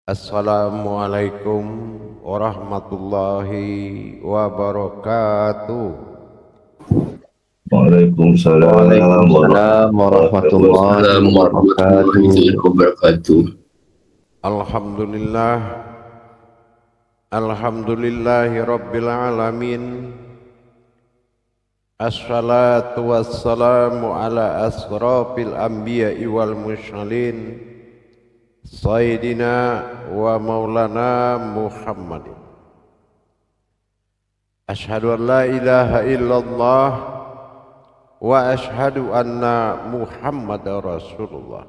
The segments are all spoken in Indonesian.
Assalamualaikum warahmatullahi wabarakatuh. Waalaikumsalam warahmatullahi wabarakatuh. Alhamdulillahi rabbil alamin. Assalatu wassalamu ala asrafil anbiya'i wal mursalin Sayyidina wa maulana Muhammadin. Ashhadu an la ilaha illallah wa ashhadu anna Muhammadar Rasulullah.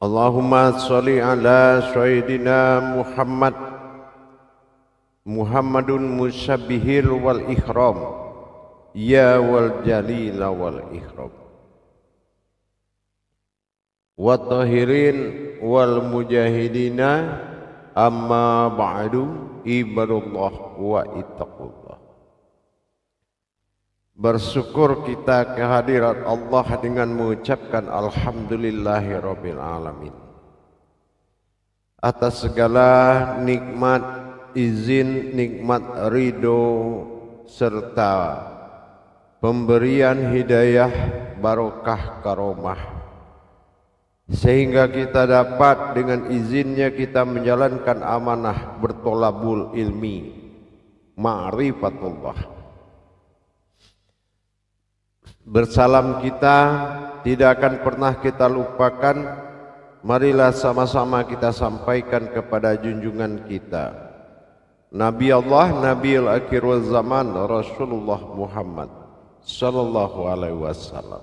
Allahumma sholli ala Sayyidina Muhammadun musabbihil wal ikram, ya wal jalila wal ikram, wa tahirin wal mujahidina, amma ba'du, ibadullah wa ittaqullah. Bersyukur kita kehadirat Allah dengan mengucapkan alhamdulillahi rabbil alamin atas segala nikmat, izin, nikmat ridho serta pemberian hidayah, barokah, karomah, sehingga kita dapat dengan izinnya kita menjalankan amanah bertolabul ilmi, ma'rifatullah. Bersalam kita tidak akan pernah kita lupakan. Marilah sama-sama kita sampaikan kepada junjungan kita, Nabi Allah, Nabiul Akhirul Zaman, Rasulullah Muhammad sallallahu alaihi wasallam.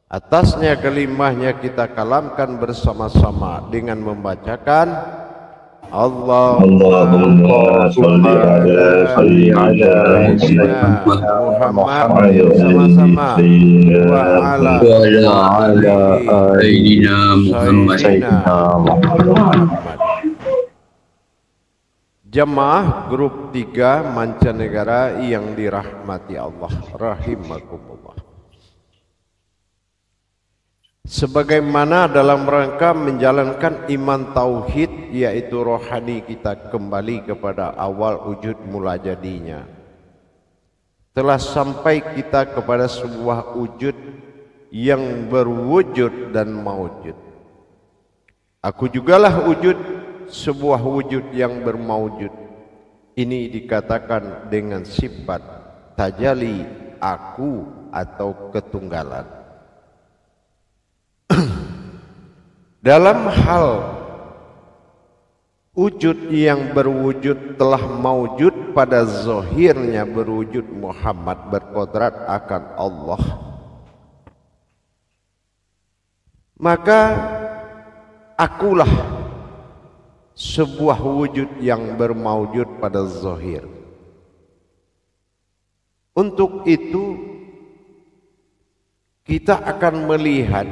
Atasnya kelimahnya kita kalamkan bersama-sama dengan membacakan Allahumma sholli ala sayyidina Muhammad sama-sama wa ala sayyidina Muhammad. Jemaah grup 3 mancanegara yang dirahmati Allah rahimakumullah. Sebagaimana dalam rangka menjalankan iman tauhid, yaitu rohani kita kembali kepada awal wujud mula jadinya, telah sampai kita kepada sebuah wujud yang berwujud dan maujud. Aku jugalah wujud, sebuah wujud yang bermaujud. Ini dikatakan dengan sifat tajali, aku atau ketunggalan. Dalam hal wujud yang berwujud telah maujud pada zahirnya berwujud Muhammad, berkodrat akan Allah, maka akulah sebuah wujud yang bermaujud pada zahir. Untuk itu kita akan melihat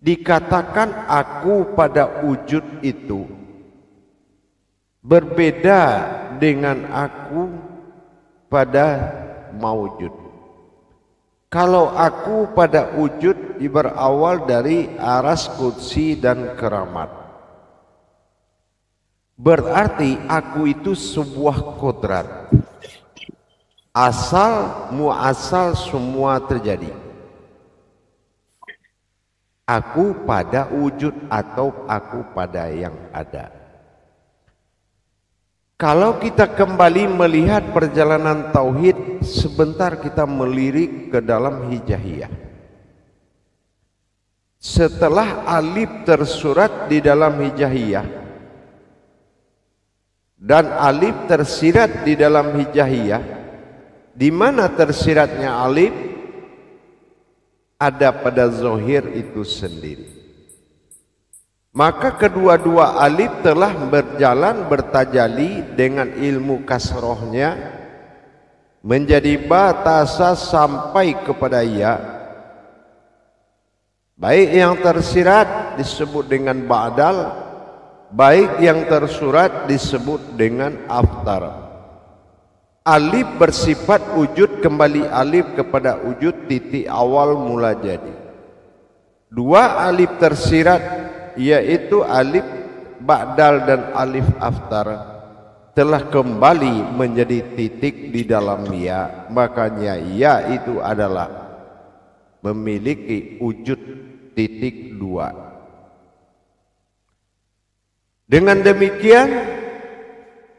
dikatakan aku pada wujud itu berbeda dengan aku pada maujud. Kalau aku pada wujud berawal dari aras, kursi dan keramat, berarti aku itu sebuah kodrat, asal muasal semua terjadi. Aku pada wujud atau aku pada yang ada. Kalau kita kembali melihat perjalanan tauhid, sebentar kita melirik ke dalam hijaiyah. Setelah alif tersurat di dalam hijaiyah dan alif tersirat di dalam hijaiyah, di mana tersiratnya alif? Ada pada zahir itu sendiri. Maka kedua-dua alif telah berjalan bertajali dengan ilmu kasrohnya menjadi batasa sampai kepada ya. Baik yang tersirat disebut dengan ba'dal, baik yang tersurat disebut dengan aftar. Alif bersifat wujud, kembali alif kepada wujud titik awal mula jadi. Dua alif tersirat yaitu alif ba'dal dan alif aftar telah kembali menjadi titik di dalam ya, makanya ya itu adalah memiliki wujud titik dua. Dengan demikian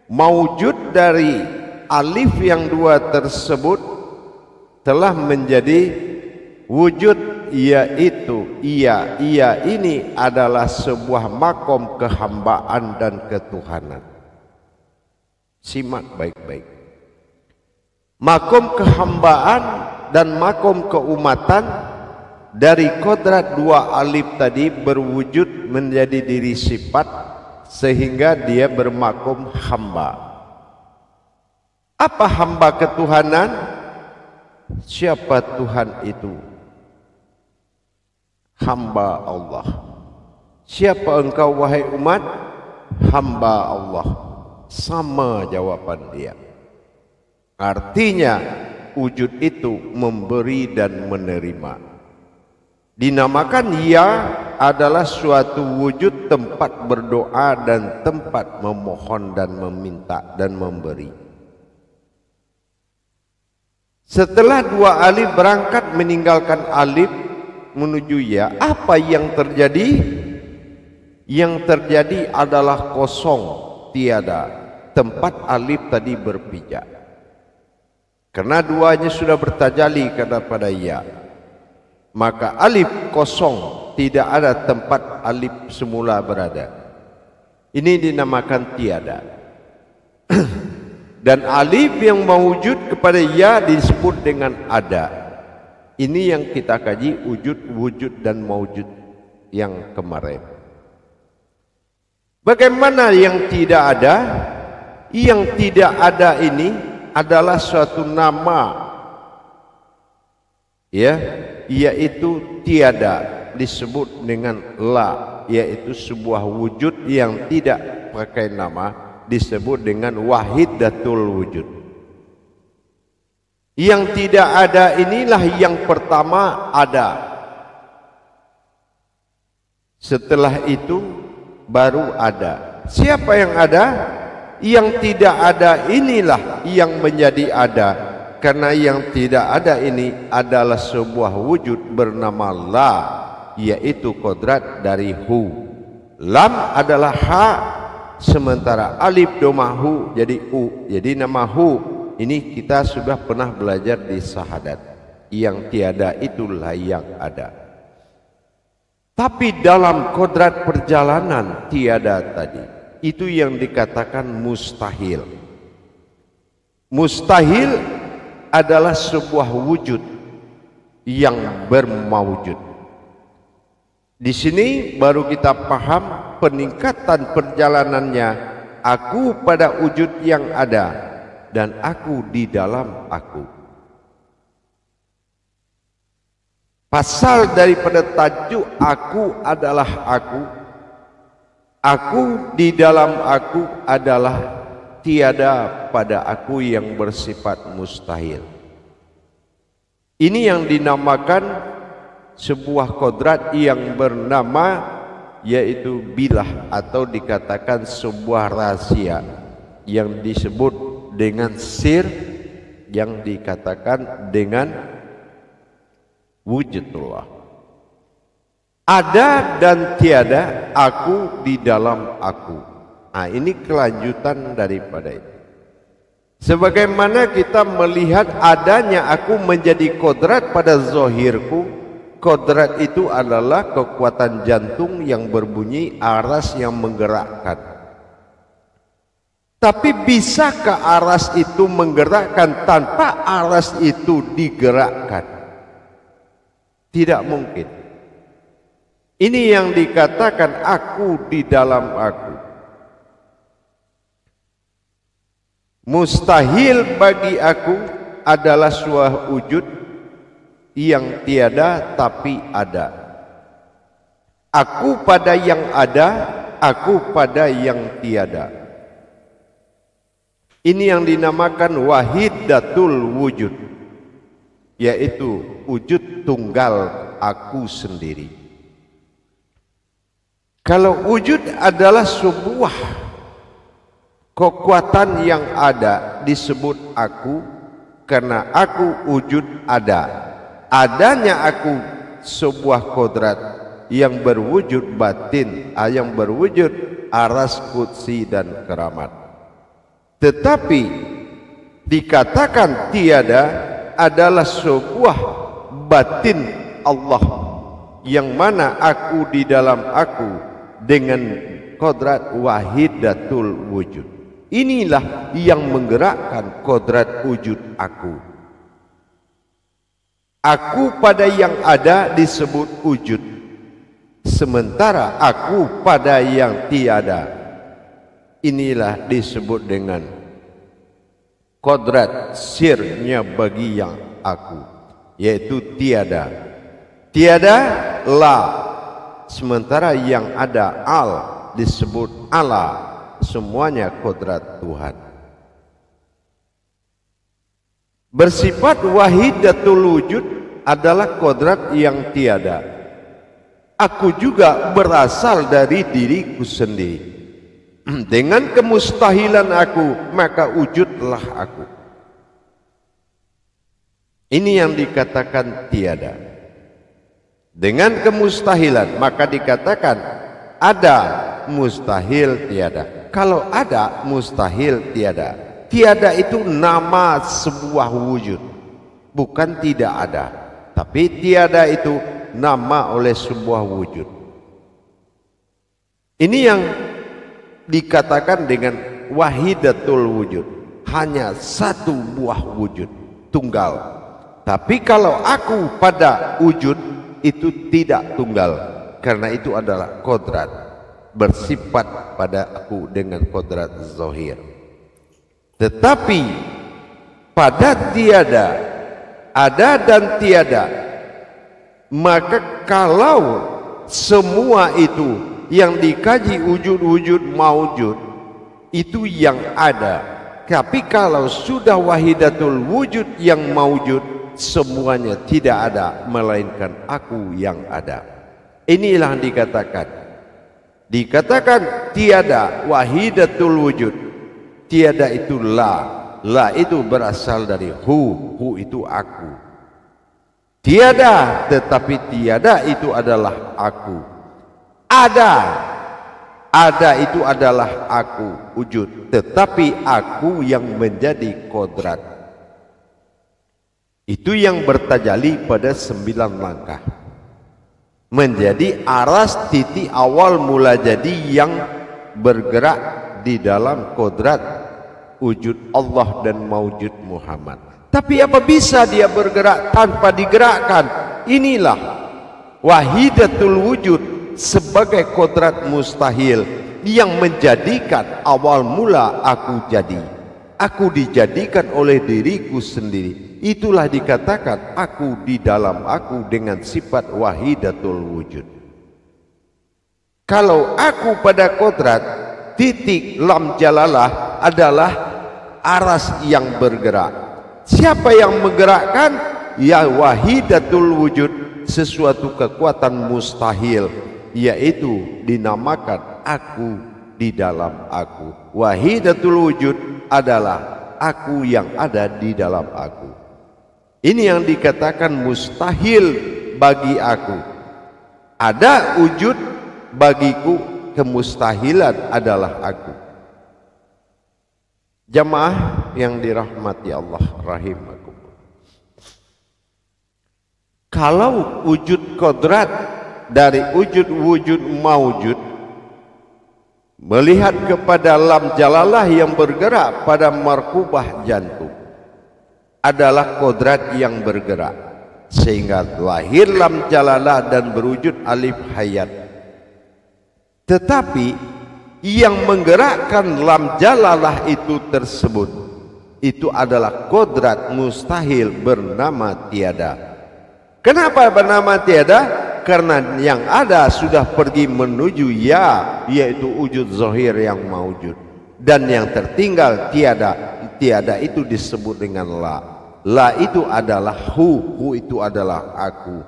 maujud dari alif yang dua tersebut telah menjadi wujud, yaitu ia ini adalah sebuah makom kehambaan dan ketuhanan. Simak baik-baik. Makom kehambaan dan makom keumatan dari kodrat dua alif tadi berwujud menjadi diri sifat sehingga dia bermakom hamba. Apa hamba ketuhanan? Siapa Tuhan itu? Hamba Allah. Siapa engkau wahai umat? Hamba Allah. Sama jawaban dia. Artinya wujud itu memberi dan menerima. Dinamakan ya adalah suatu wujud tempat berdoa dan tempat memohon dan meminta dan memberi. Setelah dua alif berangkat meninggalkan alif menuju ya, apa yang terjadi? Yang terjadi adalah kosong, tiada tempat alif tadi berpijak. Karena duanya sudah bertajali kepada ya, maka alif kosong, tidak ada tempat alif semula berada. Ini dinamakan tiada. Dan alif yang mewujud kepada ya disebut dengan ada. Ini yang kita kaji wujud dan mewujud yang kemarin. Bagaimana yang tidak ada? Yang tidak ada ini adalah suatu nama, ya, yaitu tiada, disebut dengan la, yaitu sebuah wujud yang tidak pakai nama, disebut dengan wahidatul wujud. Yang tidak ada inilah yang pertama ada. Setelah itu baru ada. Siapa yang ada? Yang tidak ada inilah yang menjadi ada. Karena yang tidak ada ini adalah sebuah wujud bernama la, yaitu kodrat dari hu. Lam adalah ha, sementara alif domahu jadi u, jadi nama hu. Ini kita sudah pernah belajar di syahadat. Yang tiada itulah yang ada. Tapi dalam kodrat perjalanan tiada tadi, itu yang dikatakan mustahil. Mustahil adalah sebuah wujud yang bermawujud. Di sini baru kita paham peningkatan perjalanannya. Aku pada wujud yang ada dan aku di dalam aku. Pasal daripada tajuk aku adalah aku. Aku di dalam aku adalah tiada pada aku yang bersifat mustahil. Ini yang dinamakan sebuah kodrat yang bernama yaitu bilah, atau dikatakan sebuah rahasia yang disebut dengan sir, yang dikatakan dengan wujudullah. Ada dan tiada, aku di dalam aku. Nah, ini kelanjutan daripada itu. Sebagaimana kita melihat adanya aku menjadi kodrat pada zohirku. Kodrat itu adalah kekuatan jantung yang berbunyi, aras yang menggerakkan. Tapi bisakah aras itu menggerakkan tanpa aras itu digerakkan? Tidak mungkin. Ini yang dikatakan aku di dalam aku. Mustahil bagi aku adalah suatu wujud yang tiada tapi ada. Aku pada yang ada, aku pada yang tiada. Ini yang dinamakan wahidatul wujud, yaitu wujud tunggal aku sendiri. Kalau wujud adalah sebuah kekuatan yang ada, disebut aku, karena aku wujud ada. Adanya aku sebuah kodrat yang berwujud batin, yang berwujud aras, kursi dan keramat. Tetapi dikatakan tiada adalah sebuah batin Allah, yang mana aku di dalam aku dengan kodrat wahidatul wujud. Inilah yang menggerakkan kodrat wujud aku. Aku pada yang ada disebut wujud, sementara aku pada yang tiada, inilah disebut dengan kodrat sirnya bagi yang aku, yaitu tiada. Tiada la, sementara yang ada al disebut ala. Semuanya kodrat Tuhan. Bersifat wahidatul wujud adalah kodrat yang tiada. Aku juga berasal dari diriku sendiri. Dengan kemustahilan aku, maka wujudlah aku. Ini yang dikatakan tiada. Dengan kemustahilan, maka dikatakan ada, mustahil tiada. Kalau ada, mustahil tiada. Tiada itu nama sebuah wujud, bukan tidak ada. Tapi tiada itu nama oleh sebuah wujud. Ini yang dikatakan dengan wahidatul wujud, hanya satu buah wujud, tunggal. Tapi kalau aku pada wujud itu tidak tunggal, karena itu adalah kodrat, bersifat pada aku dengan kodrat zahir. Tetapi pada tiada, ada dan tiada, maka kalau semua itu yang dikaji wujud-wujud maujud itu yang ada. Tapi kalau sudah wahidatul wujud yang maujud, semuanya tidak ada melainkan aku yang ada. Inilah dikatakan. Dikatakan tiada wahidatul wujud. Tiada itu la, la itu berasal dari hu itu aku. Tiada, tetapi tiada itu adalah aku. Ada, ada itu adalah aku, wujud, tetapi aku yang menjadi kodrat. Itu yang bertajali pada 9 langkah, menjadi aras titik awal mula jadi yang bergerak di dalam kodrat wujud Allah dan maujud Muhammad. Tapi apa bisa dia bergerak tanpa digerakkan? Inilah wahidatul wujud sebagai kodrat mustahil yang menjadikan awal mula aku jadi. Aku dijadikan oleh diriku sendiri. Itulah dikatakan aku di dalam aku dengan sifat wahidatul wujud. Kalau aku pada kodrat titik lam jalalah adalah aras yang bergerak. Siapa yang menggerakkan? Ya wahidatul wujud, sesuatu kekuatan mustahil, yaitu dinamakan aku di dalam aku. Wahidatul wujud adalah aku yang ada di dalam aku. Ini yang dikatakan mustahil bagi aku. Ada wujud bagiku, kemustahilan adalah aku. Jamaah yang dirahmati Allah rahimakum. Kalau wujud kodrat dari wujud maujud melihat kepada lam jalalah yang bergerak pada markubah jantung adalah kodrat yang bergerak, sehingga lahir lam jalalah dan berwujud alif hayat. Tetapi yang menggerakkan lam jalalah itu tersebut, itu adalah kodrat mustahil bernama tiada. Kenapa bernama tiada? Karena yang ada sudah pergi menuju ya, yaitu wujud zahir yang maujud, dan yang tertinggal tiada. Tiada itu disebut dengan la. La itu adalah hu itu adalah aku.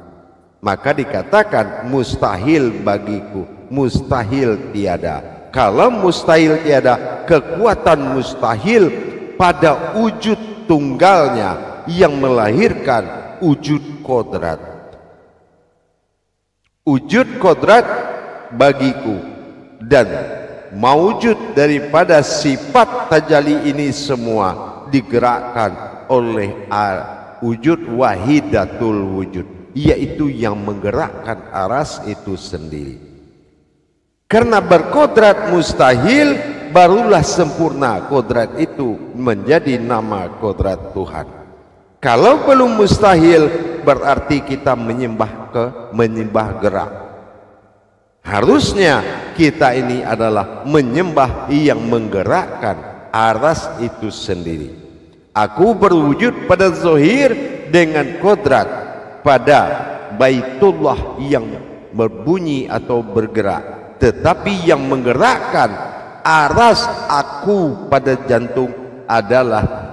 maka dikatakan mustahil bagiku, mustahil tiada. Kalau mustahil tiada, kekuatan mustahil pada wujud tunggalnya yang melahirkan wujud kodrat. Wujud kodrat bagiku dan mawujud daripada sifat tajalli ini semua digerakkan oleh wujud wahidatul wujud, yaitu yang menggerakkan aras itu sendiri. Karena berkodrat mustahil, barulah sempurna kodrat itu menjadi nama kodrat Tuhan. Kalau belum mustahil, berarti kita menyembah gerak. Harusnya kita ini adalah menyembah yang menggerakkan aras itu sendiri. Aku berwujud pada zahir dengan kodrat pada Baitullah yang berbunyi atau bergerak, tetapi yang menggerakkan aras aku pada jantung adalah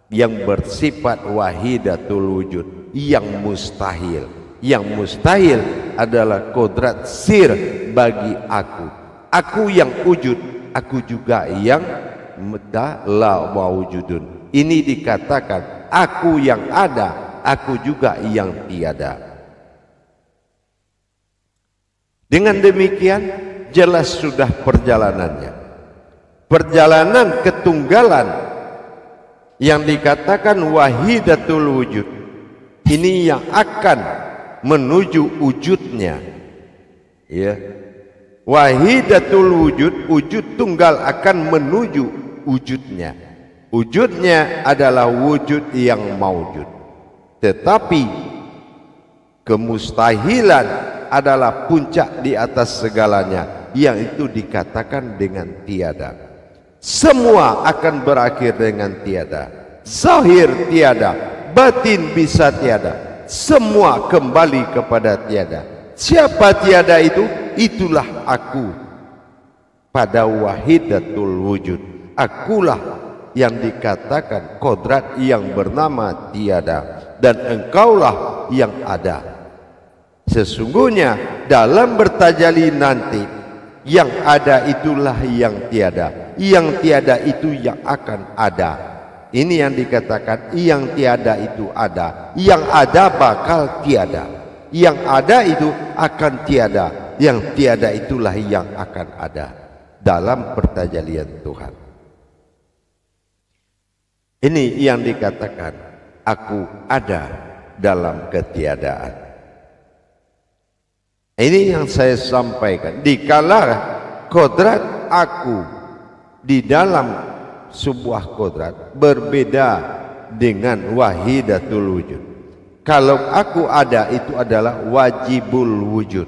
yang bersifat wahidatul wujud, yang mustahil. Yang mustahil adalah kodrat sir bagi aku. Aku yang wujud, aku juga yang la wujudun. Ini dikatakan aku yang ada, aku juga yang tiada. Dengan demikian jelas sudah perjalanannya. Perjalanan ketunggalan yang dikatakan wahidatul wujud ini yang akan menuju wujudnya, ya. Wahidatul wujud, wujud tunggal akan menuju wujudnya. Wujudnya adalah wujud yang maujud, tetapi kemustahilan adalah puncak di atas segalanya, yang itu dikatakan dengan tiada. Semua akan berakhir dengan tiada. Zahir tiada, batin bisa tiada, semua kembali kepada tiada. Siapa tiada itu? Itulah aku pada wahidatul wujud. Akulah yang dikatakan kodrat yang bernama tiada, dan engkaulah yang ada. Sesungguhnya dalam bertajalli nanti, yang ada itulah yang tiada, yang tiada itu yang akan ada. Ini yang dikatakan yang tiada itu ada, yang ada bakal tiada, yang ada itu akan tiada, yang tiada itulah yang akan ada dalam pertajalian Tuhan. Ini yang dikatakan aku ada dalam ketiadaan. Ini yang saya sampaikan. Dikala kodrat aku di dalam sebuah kodrat berbeda dengan wahidatul wujud. Kalau aku ada, itu adalah wajibul wujud.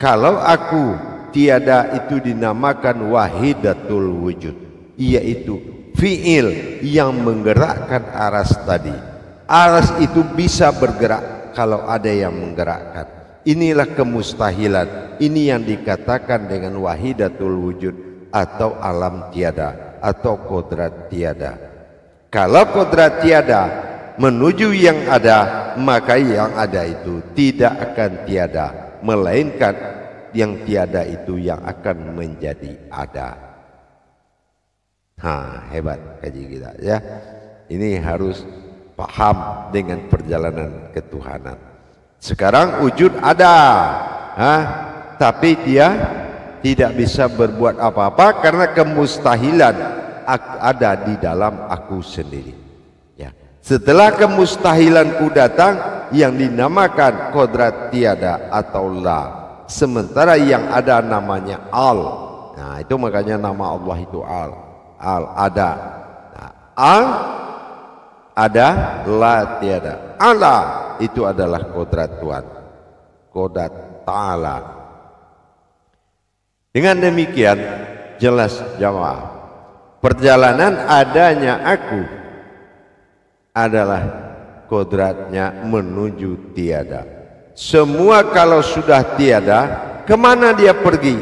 Kalau aku tiada, itu dinamakan wahidatul wujud, yaitu fi'il yang menggerakkan aras tadi. Aras itu bisa bergerak kalau ada yang menggerakkan. Inilah kemustahilan. Ini yang dikatakan dengan wahidatul wujud atau alam tiada atau kodrat tiada. Kalau kodrat tiada menuju yang ada, maka yang ada itu tidak akan tiada, melainkan yang tiada itu yang akan menjadi ada. Hebat kaji kita, ya. Ini harus paham dengan perjalanan ketuhanan. Sekarang wujud ada, tapi dia tidak bisa berbuat apa-apa karena kemustahilan ada di dalam aku sendiri, ya. Setelah kemustahilanku datang, yang dinamakan kodrat tiada atau la, sementara yang ada namanya al. Nah, itu makanya nama Allah itu al ada. Nah, al ada, la tiada. Allah itu adalah kodrat Tuhan, kodrat ta'ala. Dengan demikian jelas jamaah, perjalanan adanya aku adalah kodratnya menuju tiada. Semua kalau sudah tiada, kemana dia pergi?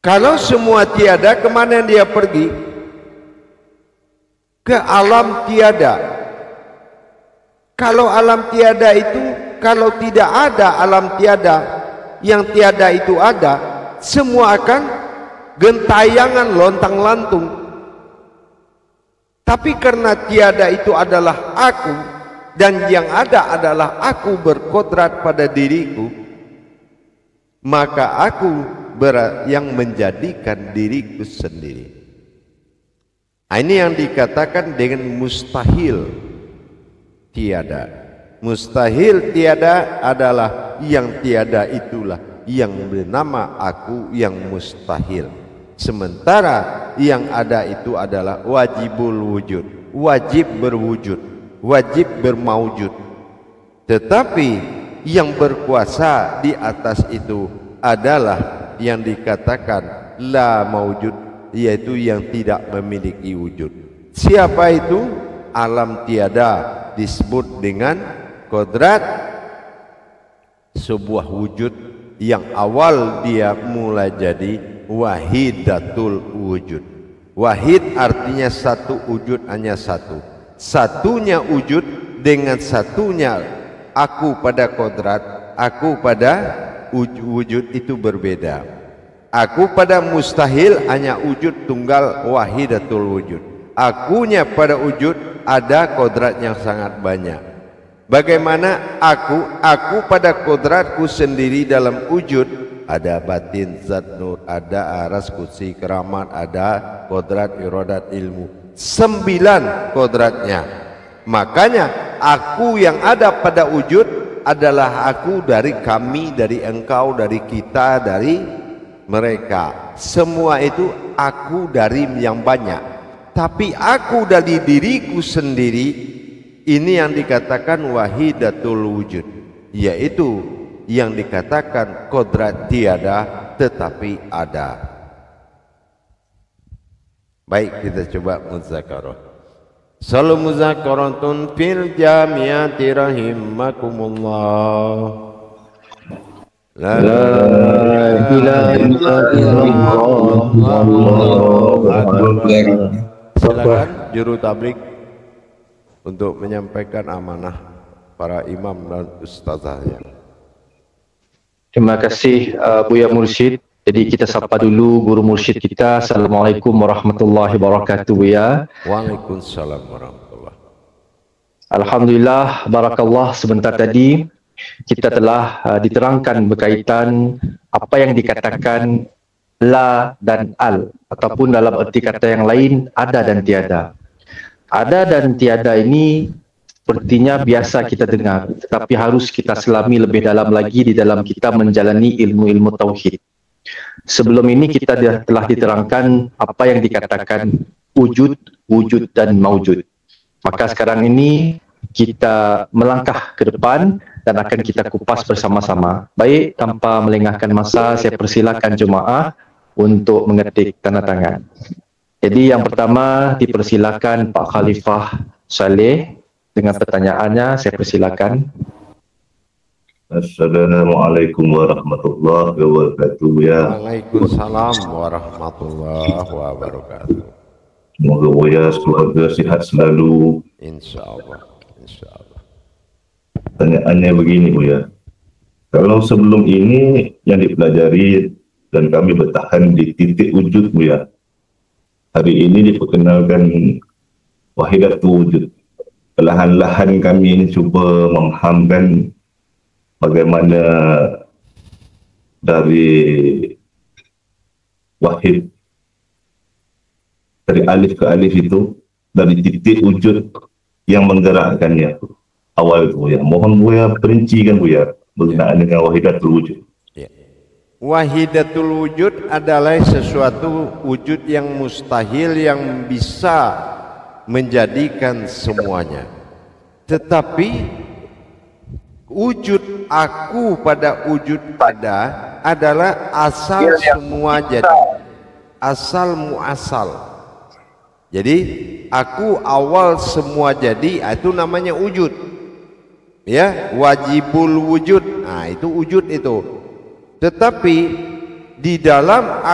Kalau semua tiada, kemana dia pergi? Ke alam tiada. Kalau alam tiada itu, kalau tidak ada alam tiada, yang tiada itu ada, semua akan gentayangan lontang-lantung. Tapi karena tiada itu adalah aku, dan yang ada adalah aku berkodrat pada diriku, maka aku yang menjadikan diriku sendiri. Ini yang dikatakan dengan mustahil tiada. Mustahil tiada adalah yang tiada itulah yang bernama aku yang mustahil. Sementara yang ada itu adalah wajibul wujud, wajib berwujud, wajib bermaujud. Tetapi yang berkuasa di atas itu adalah yang dikatakan la maujud, yaitu yang tidak memiliki wujud. Siapa itu? Alam tiada disebut dengan kodrat, sebuah wujud yang awal dia mulai jadi wahidatul wujud. Wahid artinya satu, wujud hanya satu. Satunya wujud dengan satunya aku pada kodrat, aku pada wujud itu berbeda. Aku pada mustahil hanya wujud tunggal wahidatul wujud. Akunya pada wujud ada kodrat yang sangat banyak. Bagaimana aku pada kodratku sendiri dalam wujud, ada batin, zat, nur, ada aras, kursi, keramat, ada kodrat, iradat, ilmu. 9 kodratnya. Makanya aku yang ada pada wujud adalah aku dari kami, dari engkau, dari kita, dari mereka. Semua itu aku dari yang banyak. Tapi aku dari diriku sendiri, ini yang dikatakan wahidatul wujud, yaitu yang dikatakan kodrat tiada tetapi ada. Baik, kita coba muzakarah. Salu muzakaratun fil jamiati rahimakumullah. La ilaha illallah. Silakan juru tablik untuk menyampaikan amanah para imam dan ustazahnya. Terima kasih Buya Mursyid. Jadi kita sapa dulu guru mursyid kita. Assalamualaikum warahmatullahi wabarakatuh Buya. Waalaikumsalam warahmatullahi. Alhamdulillah, barakallah. Sebentar tadi kita telah diterangkan berkaitan apa yang dikatakan la dan al, ataupun dalam erti kata yang lain ada dan tiada. Ada dan tiada ini sepertinya biasa kita dengar, tetapi harus kita selami lebih dalam lagi di dalam kita menjalani ilmu-ilmu tauhid. Sebelum ini kita telah diterangkan apa yang dikatakan wujud, wujud dan maujud. Maka sekarang ini kita melangkah ke depan dan akan kita kupas bersama-sama. Baik, tanpa melengahkan masa, saya persilakan jemaah untuk mengetik tanda tangan. Jadi yang pertama dipersilakan Pak Khalifah Saleh dengan pertanyaannya, saya persilakan. Assalamualaikum warahmatullahi wabarakatuh ya. Waalaikumsalam warahmatullahi wabarakatuh. Semoga Buya keluarga sihat selalu. Insyaallah, insyaallah. Pertanyaannya begini Buya. Kalau sebelum ini yang dipelajari dan kami bertahan di titik wujud Buya. Hari ini diperkenalkan wahidatul wujud. Perlahan-lahan kami ini cuba memahamkan bagaimana dari wahid, dari alif ke alif itu, dari titik wujud yang menggerakkannya awal itu ya. Mohon Buya perincikan Buya berkenaan dengan wahidatul wujud. Wahidatul wujud adalah sesuatu wujud yang mustahil yang bisa menjadikan semuanya. Tetapi wujud aku pada wujud pada adalah asal semua jadi, asal muasal. Jadi aku awal semua jadi, itu namanya wujud. Ya, wajibul wujud. Nah, itu wujud itu. Tetapi di dalam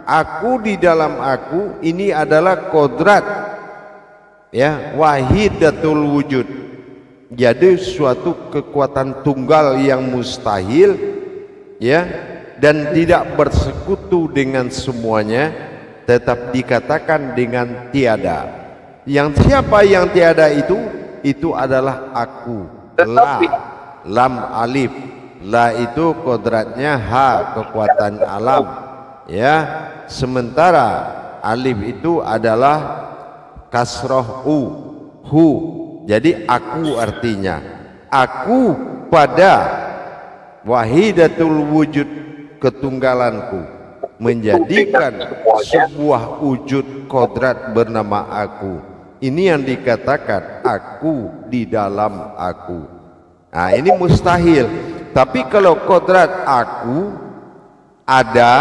aku di dalam aku ini adalah kodrat. Ya, wahidatul wujud. jadi suatu kekuatan tunggal yang mustahil, ya, dan tidak bersekutu dengan semuanya, tetap dikatakan dengan tiada. Yang siapa yang tiada itu adalah aku. La, lam alif. La itu kodratnya ha, kekuatan alam, ya. Sementara alif itu adalah kasroh hu. Jadi aku artinya aku pada wahidatul wujud, ketunggalanku, menjadikan sebuah wujud kodrat bernama aku. Ini yang dikatakan aku di dalam aku. Nah, ini mustahil. Tapi kalau kodrat aku ada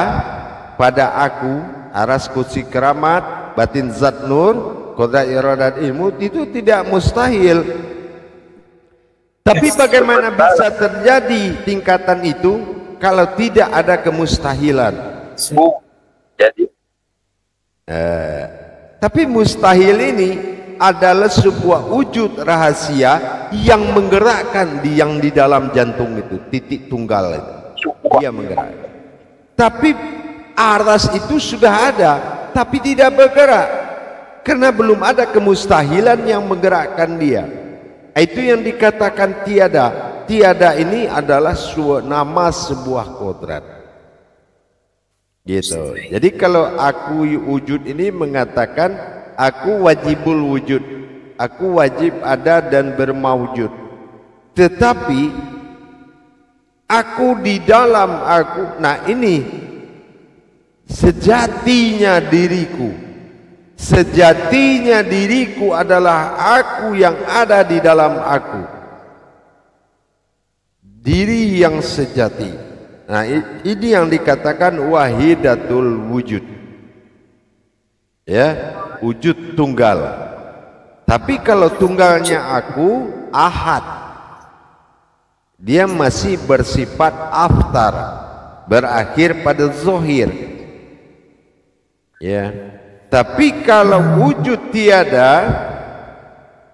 pada aku, aras kursi keramat, batin zat nur, kodrat iradat ilmu, itu tidak mustahil. Tapi bagaimana bisa terjadi tingkatan itu kalau tidak ada kemustahilan? Tapi mustahil ini adalah sebuah wujud rahasia yang menggerakkan yang di dalam jantung itu, titik tunggal itu. Dia menggerakkan. Tapi aras itu sudah ada, tapi tidak bergerak. Karena belum ada kemustahilan yang menggerakkan dia. Itu yang dikatakan tiada. Tiada ini adalah nama sebuah kodrat. Gitu. Jadi kalau aku wujud ini mengatakan aku wajibul wujud. Aku wajib ada dan bermaujud. Tetapi aku di dalam aku. Nah ini sejatinya diriku. Sejatinya diriku adalah aku yang ada di dalam aku. Diri yang sejati. Nah, ini yang dikatakan wahidatul wujud. Ya, wujud tunggal. Tapi kalau tunggalnya aku, ahad. Dia masih bersifat aftar, berakhir pada zohir. Ya. Tapi kalau wujud tiada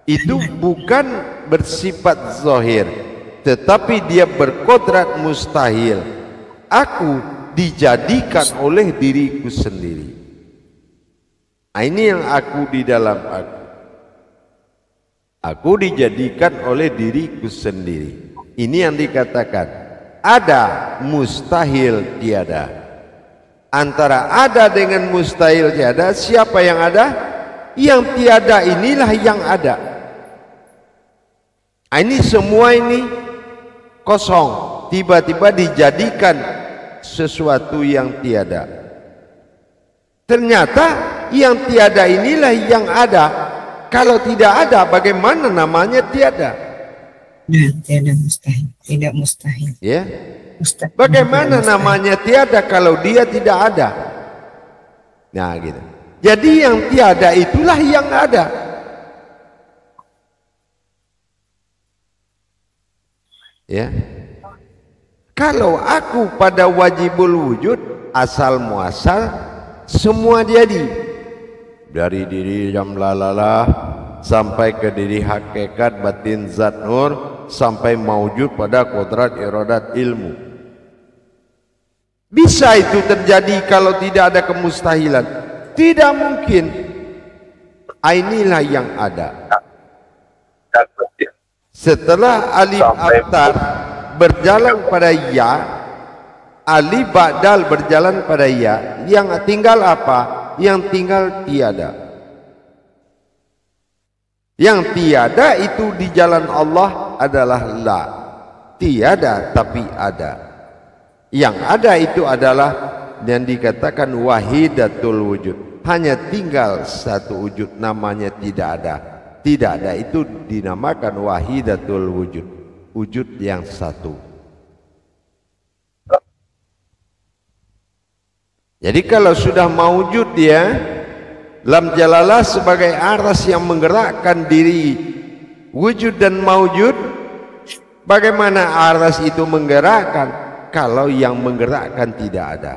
itu bukan bersifat zahir, tetapi dia berkodrat mustahil. Aku dijadikan oleh diriku sendiri. Nah, ini yang aku di dalam aku. Aku dijadikan oleh diriku sendiri. Ini yang dikatakan ada mustahil tiada. Antara ada dengan mustahil tiada, siapa yang ada? Yang tiada inilah yang ada. Ini semua ini kosong, tiba-tiba dijadikan sesuatu yang tiada. Ternyata yang tiada inilah yang ada. Kalau tidak ada, bagaimana namanya tiada? Nah, tiada mustahil, tidak mustahil. Ya. Bagaimana namanya tiada kalau dia tidak ada? Nah gitu. Jadi yang tiada itulah yang ada. Ya. Kalau aku pada wajibul wujud, asal muasal semua jadi. Dari diri jam lalala sampai ke diri hakikat batin zat nur sampai maujud pada kodrat iradat ilmu. Bisa itu terjadi kalau tidak ada kemustahilan? Tidak mungkin. Inilah yang ada. Setelah alif aftar berjalan pada ya, alif ba'dal berjalan pada ya, yang tinggal apa? Yang tinggal tiada. Yang tiada itu di jalan Allah adalah la. Tiada tapi ada. Yang ada itu adalah yang dikatakan wahidatul wujud. Hanya tinggal satu wujud, namanya tidak ada. Tidak ada itu dinamakan wahidatul wujud. Wujud yang satu. Jadi kalau sudah maujud dia, lam jalalah sebagai aras yang menggerakkan diri wujud dan maujud. Bagaimana aras itu menggerakkan? Kalau yang menggerakkan tidak ada.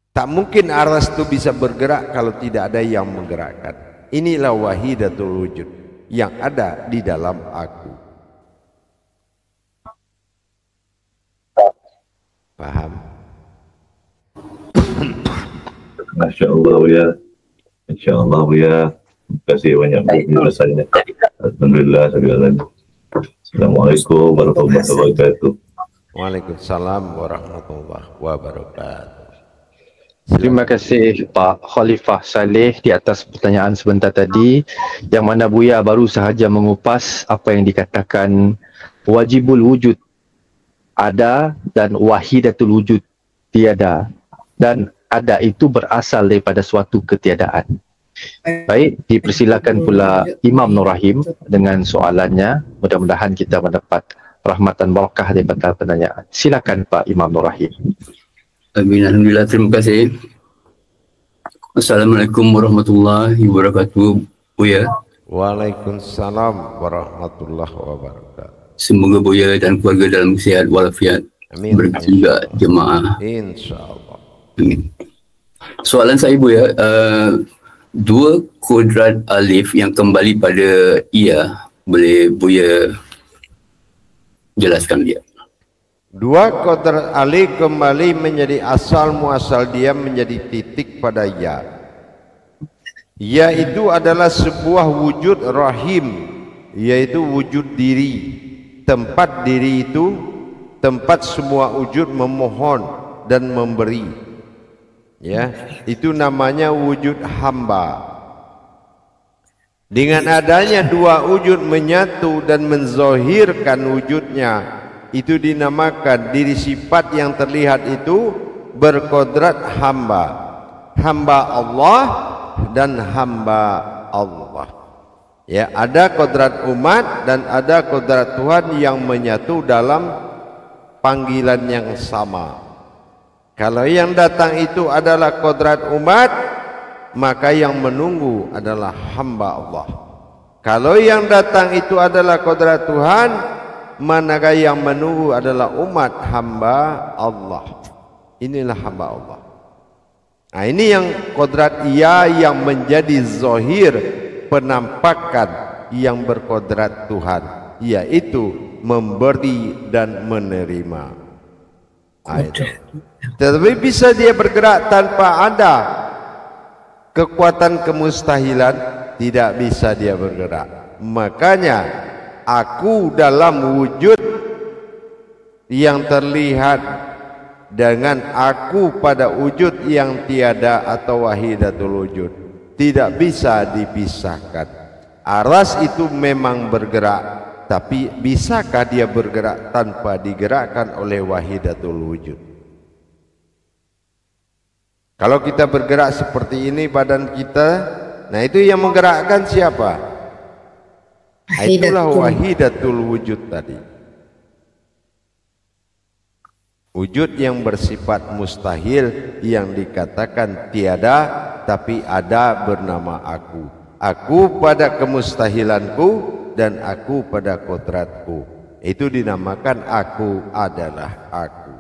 Tak mungkin aras itu bisa bergerak kalau tidak ada yang menggerakkan. Inilah wahidatul wujud. yang ada di dalam aku. Paham? Masya Allah ya. Insya Allah ya. Terima kasih banyak penjelasannya. Alhamdulillah. Assalamualaikum warahmatullahi wabarakatuh. Waalaikumsalam warahmatullahi wabarakatuh. Terima kasih Pak Khalifah Saleh di atas pertanyaan sebentar tadi, yang mana Buya baru sahaja mengupas apa yang dikatakan wajibul wujud ada dan wahidatul wujud tiada, dan ada itu berasal daripada suatu ketiadaan. Baik, dipersilakan pula Imam Nur Rahim dengan soalannya. Mudah-mudahan kita mendapat rahmatan barakah daripada pertanyaan. Silakan Pak Imam Nur Rahim. Amin. Alhamdulillah, terima kasih. Assalamualaikum warahmatullahi wabarakatuh, Buya. Waalaikumsalam warahmatullahi wabarakatuh. Semoga Buya dan keluarga dalam sihat walafiat. Amin. Begitu juga jemaah. InsyaAllah. Amin. Soalan saya, Buya, dua kodrat alif yang kembali pada ia, boleh Buya jelaskan dia? Dua kodrat alif kembali menjadi asal muasal dia menjadi titik pada ya. Ya itu adalah sebuah wujud rahim, yaitu wujud diri. Tempat diri itu tempat semua wujud memohon dan memberi. Ya, itu namanya wujud hamba. Dengan adanya dua wujud menyatu dan menzohirkan wujudnya, itu dinamakan diri sifat yang terlihat itu berkodrat hamba. Hamba Allah dan hamba Allah. Ya, ada kodrat umat dan ada kodrat Tuhan yang menyatu dalam panggilan yang sama. Kalau yang datang itu adalah kodrat umat, maka yang menunggu adalah hamba Allah. Kalau yang datang itu adalah kodrat Tuhan, manakah yang menunggu adalah umat hamba Allah. Inilah hamba Allah. Nah, ini yang kodrat ia yang menjadi zohir, penampakan yang berkodrat Tuhan, yaitu memberi dan menerima. Tetapi bisa dia bergerak tanpa ada kekuatan kemustahilan? Tidak bisa dia bergerak. Makanya aku dalam wujud yang terlihat dengan aku pada wujud yang tiada atau wahidatul wujud tidak bisa dipisahkan. Aras itu memang bergerak, tapi bisakah dia bergerak tanpa digerakkan oleh wahidatul wujud? Kalau kita bergerak seperti ini badan kita, nah itu yang menggerakkan siapa? Itulah wahidatul wujud tadi. Wujud yang bersifat mustahil yang dikatakan tiada tapi ada bernama aku. Aku pada kemustahilanku dan aku pada kodratku. Itu dinamakan aku adalah aku.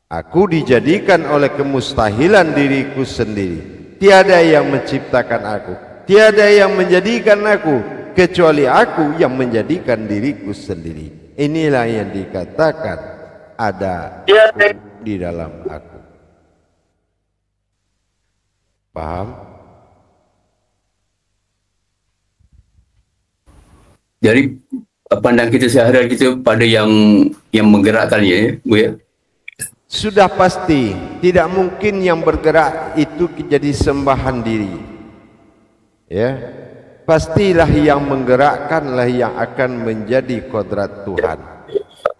Aku dijadikan oleh kemustahilan diriku sendiri. Tiada yang menciptakan aku, tiada yang menjadikan aku, kecuali aku yang menjadikan diriku sendiri. Inilah yang dikatakan ada aku di dalam aku. Paham? Jadi pandang kita sehari-hari kita pada yang menggerakkannya, ya, Bu ya? Sudah pasti tidak mungkin yang bergerak itu jadi sembahan diri. Ya, pastilah yang menggerakkanlah yang akan menjadi kodrat Tuhan.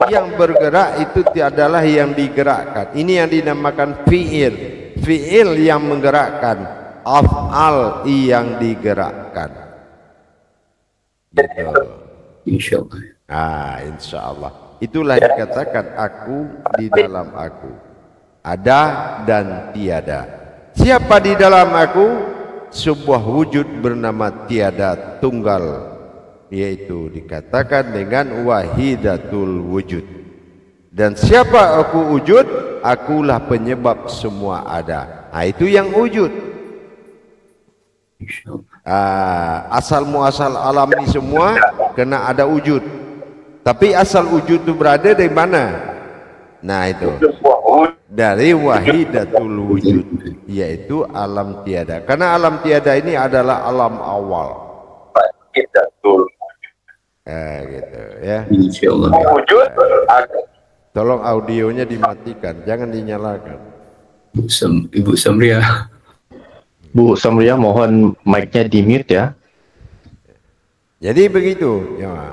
Yang bergerak itu adalah yang digerakkan. Ini yang dinamakan fi'il. Fi'il yang menggerakkan, af'al yang digerakkan. Gitu. Insyaallah. Insyaallah. Itulah yang dikatakan aku di dalam aku. Ada dan tiada. Siapa di dalam aku? Sebuah wujud bernama tiada tunggal, yaitu dikatakan dengan wahidatul wujud. Dan siapa aku wujud? Akulah penyebab semua ada. Itu yang wujud. Asal muasal alami semua kena ada wujud. Tapi asal wujud itu berada dari mana? Nah itu dari wahidatul wujud, yaitu alam tiada. Karena alam tiada ini adalah alam awal. Gitu ya. Insyaallah. Tolong audionya dimatikan, jangan dinyalakan. Ibu Samria. Bu Samria, mohon mic-nya di mute ya. Jadi begitu ya.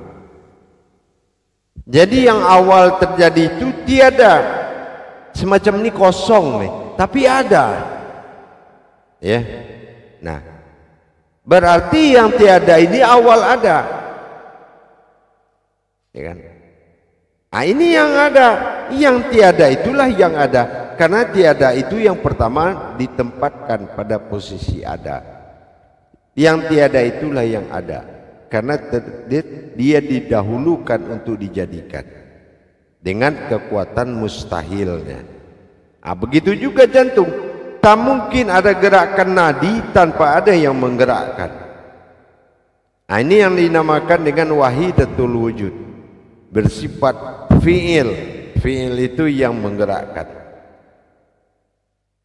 Jadi yang awal terjadi itu tiada, semacam ini kosong nih, tapi ada ya. Nah, berarti yang tiada ini awal ada, ya kan? Nah, ini yang ada, yang tiada itulah yang ada. Karena tiada itu yang pertama ditempatkan pada posisi ada. Yang tiada itulah yang ada. Karena dia didahulukan untuk dijadikan dengan kekuatan mustahilnya. Nah, begitu juga jantung. Tak mungkin ada gerakan nadi tanpa ada yang menggerakkan. Nah, ini yang dinamakan dengan wahidatul wujud. Bersifat fi'il. Fi'il itu yang menggerakkan.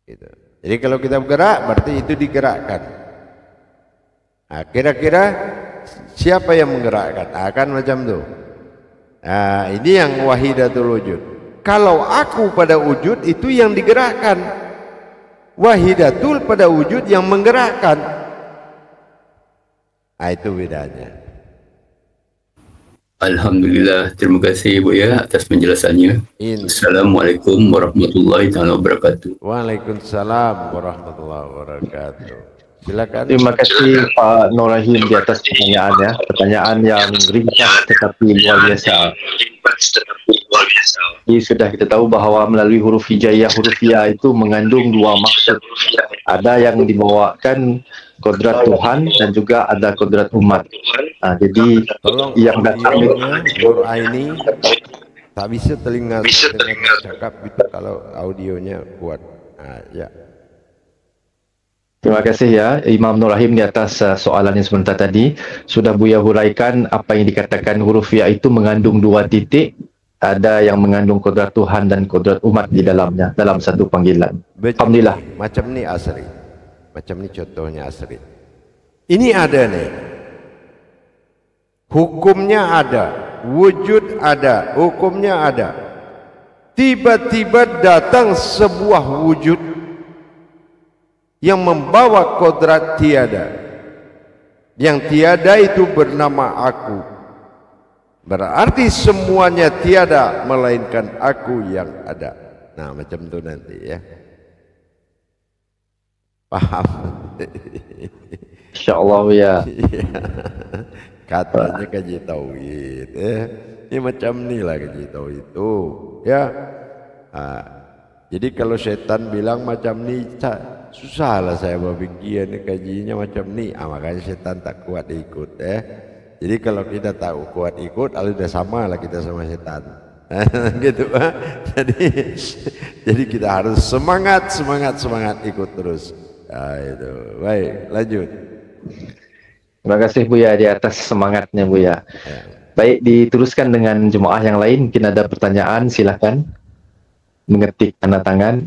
Gitu. Jadi kalau kita bergerak berarti itu digerakkan. Nah, kira-kira siapa yang menggerakkan? Akan macam tu. Nah, ini yang wahidatul wujud. Kalau aku pada wujud itu yang digerakkan. Wahidatul pada wujud yang menggerakkan. Nah, itu bedanya. Alhamdulillah, terima kasih Ibu ya atas penjelasannya. Assalamualaikum warahmatullahi wabarakatuh. Waalaikumsalam warahmatullahi wabarakatuh. Silakan. Terima kasih Pak Nur Rahim di atas pertanyaan ya. Pertanyaan yang ringkas tetapi luar biasa. Jadi sudah kita tahu bahawa melalui huruf hijaiyah, huruf ya itu mengandung dua maksud. Ada yang dibawakan kodrat Tuhan dan juga ada kodrat umat. Jadi tolong yang datang Nur Aini tak bisa telinga cakap gitu kalau audionya kuat. Ya. Terima kasih ya Imam Nur Rahim di atas soalan yang sebentar tadi. Sudah Buya huraikan apa yang dikatakan huruf ya itu mengandung dua titik. Ada yang mengandung kodrat Tuhan dan kodrat umat di dalamnya dalam satu panggilan. Alhamdulillah. Macam ni asri. Macam ni contohnya asri. Ini ada nih. Hukumnya ada, wujud ada, hukumnya ada. Tiba-tiba datang sebuah wujud yang membawa kodrat tiada. Yang tiada itu bernama aku. Berarti semuanya tiada melainkan aku yang ada. Nah, macam tu nanti ya. Paham? InsyaAllah ya. Katanya kaji tauhid. Ini macam ni lah kaji tauhid itu. Ya. Jadi kalau setan bilang macam ni, susah lah saya berfikir ni kajinya macam ni. Makanya setan tak kuat ikut. Jadi kalau kita tahu kuat ikut, sudah sama lah kita sama setan. Gitu. Jadi kita harus semangat ikut terus. Itu. Baik, lanjut. Terima kasih Buya di atas semangatnya Buya. Baik, diteruskan dengan jemaah yang lain. Mungkin ada pertanyaan, silakan mengetik tanda tangan.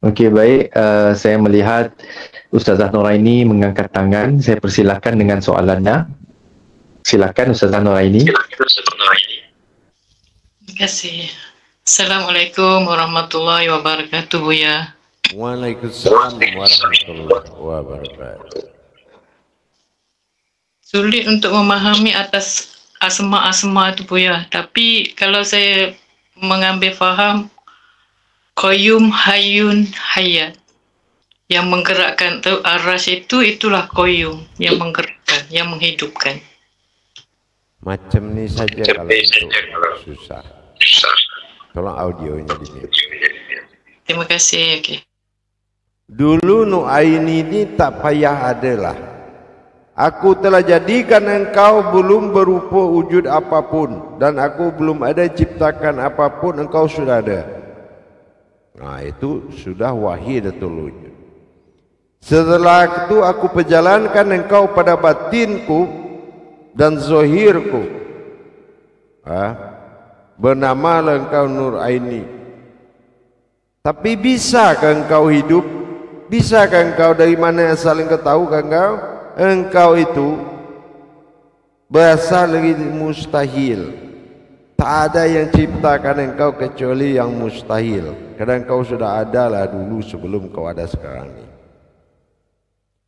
Okey, baik. Saya melihat Ustazah Nuraini mengangkat tangan. Saya persilakan dengan soalannya. Silakan Ustazah Nuraini. Terima kasih. Assalamualaikum warahmatullahi wabarakatuh Buya. Waalaikumsalam warahmatullahi wabarakatuh. Sulit untuk memahami atas asma-asma itu Buya. Tapi kalau saya mengambil faham, Qayyum, Hayyun, Hayat. Yang menggerakkan tu Ar-Rash itulah Qayyum yang menggerakkan, yang menghidupkan. Macam ni saja kalau untuk susah. Tolong audionya di mute. Terima kasih. Okay. Dulu Nu'aini ini tak payah adalah. Aku telah jadikan engkau belum berupa wujud apapun. Dan aku belum ada ciptakan apapun, engkau sudah ada. Nah, itu sudah wahidatul wujud. Setelah itu aku perjalankan engkau pada batinku dan zohirku. Bernamalah engkau Nur Aini. Tapi bisakah engkau hidup? Bisakah engkau, dari mana asal engkau tahu engkau? Engkau itu berasal dari mustahil. Tak ada yang ciptakan engkau kecuali yang mustahil. Kadang engkau sudah ada lah dulu sebelum kau ada sekarang ini.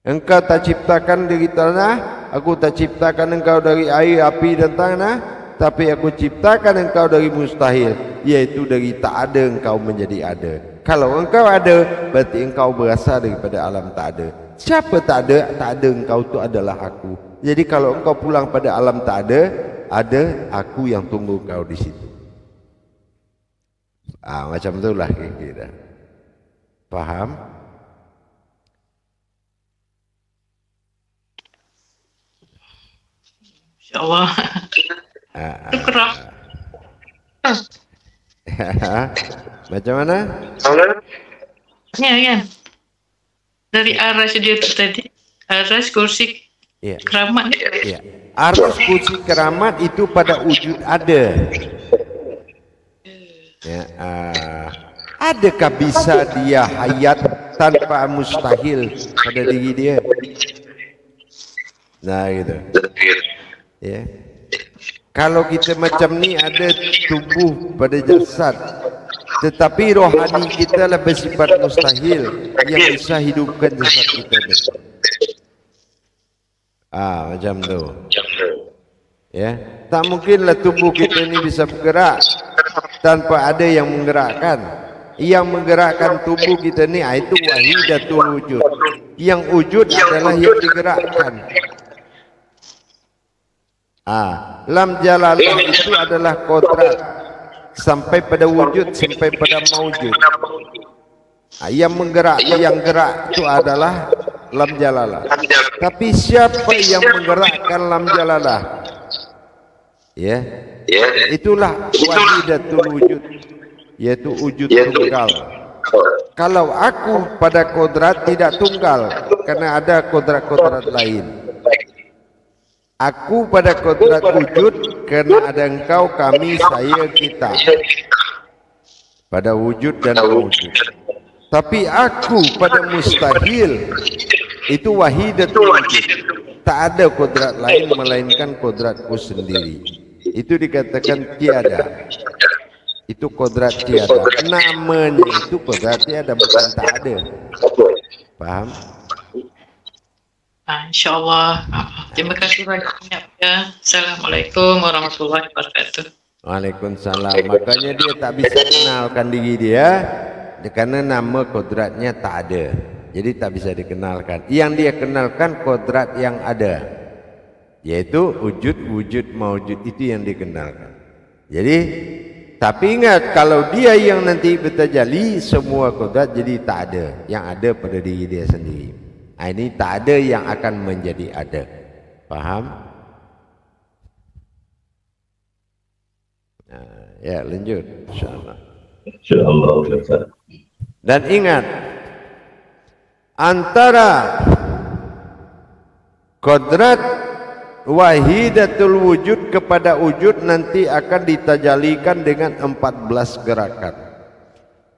Engkau tak ciptakan dari tanah, aku tak ciptakan engkau dari air, api dan tanah, tapi aku ciptakan engkau dari mustahil, yaitu dari tak ada engkau menjadi ada. Kalau engkau ada, berarti engkau berasal daripada alam tak ada. Siapa tak ada? Tak ada engkau itu adalah aku. Jadi kalau engkau pulang pada alam tak ada aku yang tunggu engkau di situ. Macam itulah kira-kira. Faham? InsyaAllah. Kerap. Macam mana? Ya kan? Dari aras dia tu tadi. Aras, kursi, keramat. Ya. Aras, kursi, keramat itu pada wujud ada. Ya, adakah bisa dia hayat tanpa mustahil pada diri dia? Nah gitu. Ya. Kalau kita macam ni ada tubuh pada jasad, tetapi rohani kita lah bersifat mustahil yang bisa hidupkan jasad kita. Macam tu. Ya, tak mungkinlah tubuh kita ni bisa bergerak tanpa ada yang menggerakkan. Yang menggerakkan tubuh kita ni itu wahidatul wujud. Yang wujud adalah yang digerakkan. Lam jalalah itu adalah kodrat sampai pada wujud, sampai pada maujud. Yang menggerak, yang gerak itu adalah lam jalalah. Tapi siapa yang menggerakkan lam jalalah? Ya, itulah wahidatul wujud, yaitu wujud tunggal. Kalau aku pada kodrat tidak tunggal, karena ada kodrat-kodrat lain. Aku pada kodrat wujud kerana ada engkau, kami, saya, kita. Pada wujud dan wujud. Tapi aku pada mustahil, itu wahidatul wujud. Tak ada kodrat lain melainkan kodratku sendiri. Itu dikatakan tiada. Itu kodrat tiada. Namanya itu kodrat tiada, bukan tak ada. Faham? InsyaAllah. Terima kasih banyak ya. Assalamualaikum warahmatullahi wabarakatuh. Waalaikumsalam. Makanya dia tak bisa kenalkan diri dia karena nama kodratnya tak ada. Jadi tak bisa dikenalkan. Yang dia kenalkan kodrat yang ada, yaitu wujud maujud, itu yang dikenalkan. Jadi tapi ingat, kalau dia yang nanti bertajalli, semua kodrat jadi tak ada. Yang ada pada diri dia sendiri. Ini tak ada yang akan menjadi ada. Faham? Ya, lanjut insyaallah. InsyaAllah. Dan ingat, antara kodrat wahidatul wujud kepada wujud nanti akan ditajalikan dengan 14 gerakan.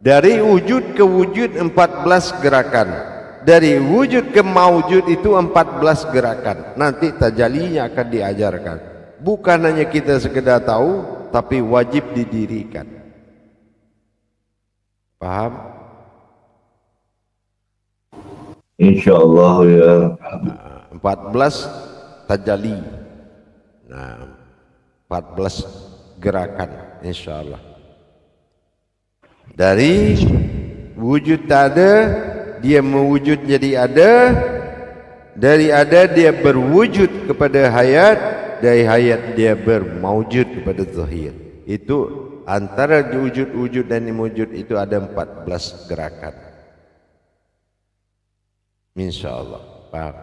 Dari wujud ke wujud 14 gerakan. Dari wujud ke maujud itu 14 gerakan. Nanti tajalinya akan diajarkan. Bukan hanya kita sekedar tahu, tapi wajib didirikan. Paham? InsyaAllah ya. 14 tajali. 14 gerakan insyaallah. Dari wujud tak ada, dia mewujud jadi ada. Dari ada dia berwujud kepada hayat. Dari hayat dia bermaujud kepada zahir. Itu antara wujud-wujud dan wujud itu ada 14 gerakan. InsyaAllah. Faham?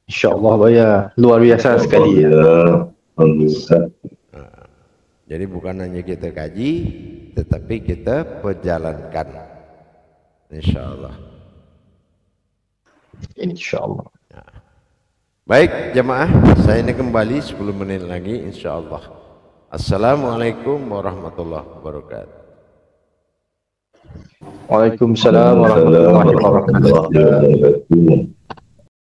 InsyaAllah Buaya, luar biasa sekali ya. Jadi bukan hanya kita kaji, tetapi kita perjalankan. InsyaAllah. InsyaAllah. Baik jemaah, saya ini kembali 10 menit lagi insyaAllah. Assalamualaikum warahmatullahi wabarakatuh. Waalaikumsalam warahmatullahi wabarakatuh.